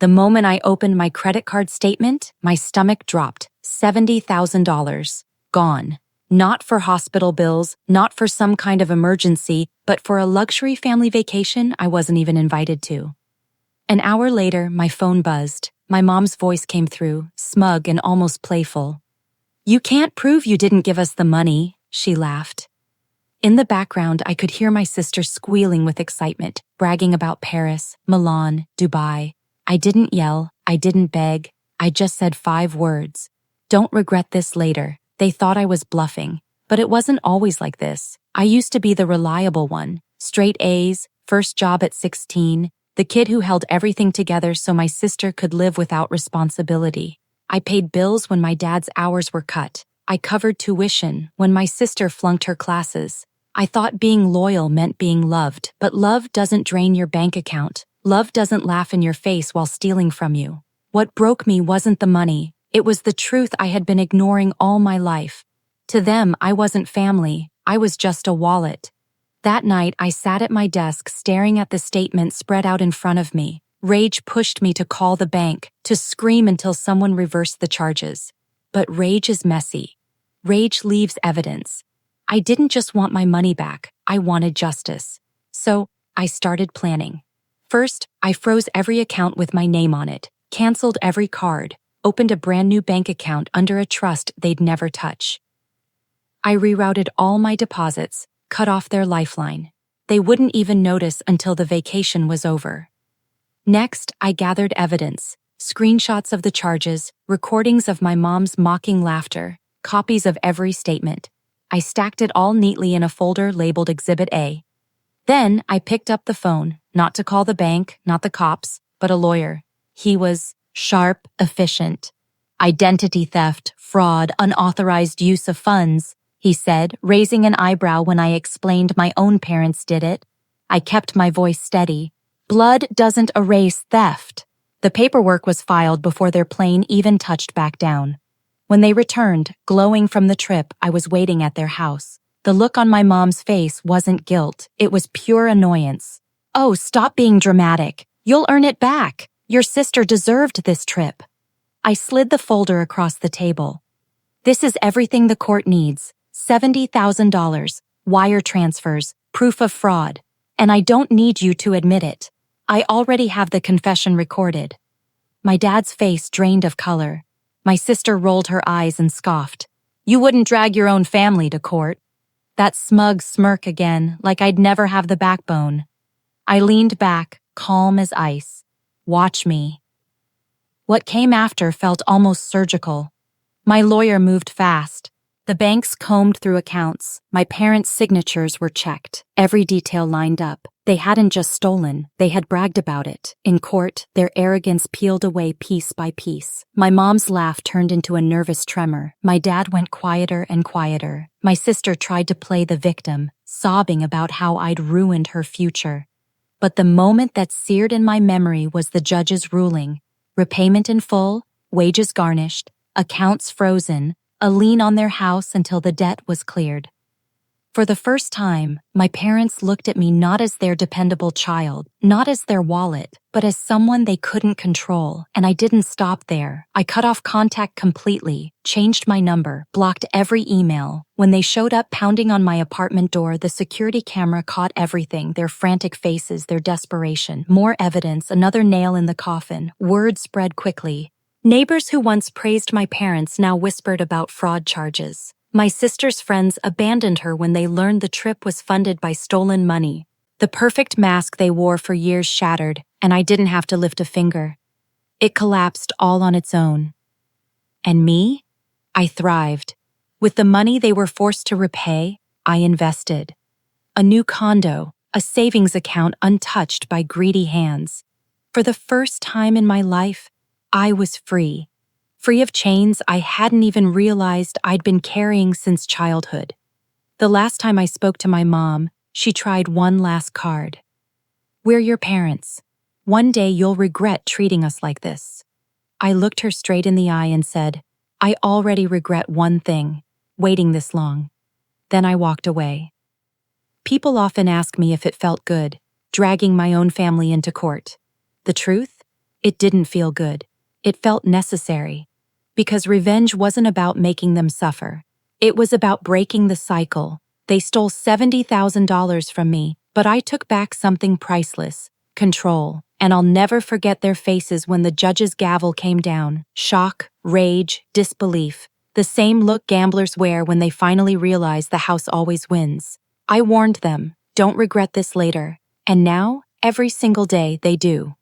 The moment I opened my credit card statement, my stomach dropped. $70,000. Gone. Not for hospital bills, not for some kind of emergency, but for a luxury family vacation I wasn't even invited to. An hour later, my phone buzzed. My mom's voice came through, smug and almost playful. "You can't prove you didn't give us the money," she laughed. In the background, I could hear my sister squealing with excitement, bragging about Paris, Milan, Dubai. I didn't yell, I didn't beg, I just said 5 words. "Don't regret this later." They thought I was bluffing, but it wasn't always like this. I used to be the reliable one. Straight A's, first job at 16, the kid who held everything together so my sister could live without responsibility. I paid bills when my dad's hours were cut. I covered tuition when my sister flunked her classes. I thought being loyal meant being loved, but love doesn't drain your bank account. Love doesn't laugh in your face while stealing from you. What broke me wasn't the money. It was the truth I had been ignoring all my life. To them, I wasn't family. I was just a wallet. That night, I sat at my desk staring at the statement spread out in front of me. Rage pushed me to call the bank, to scream until someone reversed the charges. But rage is messy. Rage leaves evidence. I didn't just want my money back, I wanted justice. So, I started planning. First, I froze every account with my name on it, canceled every card, opened a brand new bank account under a trust they'd never touch. I rerouted all my deposits, cut off their lifeline. They wouldn't even notice until the vacation was over. Next, I gathered evidence, screenshots of the charges, recordings of my mom's mocking laughter, copies of every statement. I stacked it all neatly in a folder labeled Exhibit A. Then I picked up the phone, not to call the bank, not the cops, but a lawyer. He was sharp, efficient. "Identity theft, fraud, unauthorized use of funds," he said, raising an eyebrow when I explained my own parents did it. I kept my voice steady. "Blood doesn't erase theft." The paperwork was filed before their plane even touched back down. When they returned, glowing from the trip, I was waiting at their house. The look on my mom's face wasn't guilt, it was pure annoyance. "Oh, stop being dramatic. You'll earn it back. Your sister deserved this trip." I slid the folder across the table. "This is everything the court needs. $70,000, wire transfers, proof of fraud. And I don't need you to admit it. I already have the confession recorded." My dad's face drained of color. My sister rolled her eyes and scoffed. "You wouldn't drag your own family to court." That smug smirk again, like I'd never have the backbone. I leaned back, calm as ice. "Watch me." What came after felt almost surgical. My lawyer moved fast. The banks combed through accounts. My parents' signatures were checked, every detail lined up. They hadn't just stolen, they had bragged about it. In court, their arrogance peeled away piece by piece. My mom's laugh turned into a nervous tremor. My dad went quieter and quieter. My sister tried to play the victim, sobbing about how I'd ruined her future. But the moment that seared in my memory was the judge's ruling. Repayment in full, wages garnished, accounts frozen, a lien on their house until the debt was cleared. For the first time, my parents looked at me not as their dependable child, not as their wallet, but as someone they couldn't control, and I didn't stop there. I cut off contact completely, changed my number, blocked every email. When they showed up pounding on my apartment door, the security camera caught everything, their frantic faces, their desperation. More evidence, another nail in the coffin. Word spread quickly. Neighbors who once praised my parents now whispered about fraud charges. My sister's friends abandoned her when they learned the trip was funded by stolen money. The perfect mask they wore for years shattered, and I didn't have to lift a finger. It collapsed all on its own. And me? I thrived. With the money they were forced to repay, I invested. A new condo, a savings account untouched by greedy hands. For the first time in my life, I was free. Free of chains I hadn't even realized I'd been carrying since childhood. The last time I spoke to my mom, she tried one last card. "We're your parents. One day you'll regret treating us like this." I looked her straight in the eye and said, "I already regret one thing, waiting this long." Then I walked away. People often ask me if it felt good, dragging my own family into court. The truth? It didn't feel good. It felt necessary. Because revenge wasn't about making them suffer. It was about breaking the cycle. They stole $70,000 from me, but I took back something priceless: control. And I'll never forget their faces when the judge's gavel came down. Shock, rage, disbelief. The same look gamblers wear when they finally realize the house always wins. I warned them, don't regret this later. And now, every single day, they do.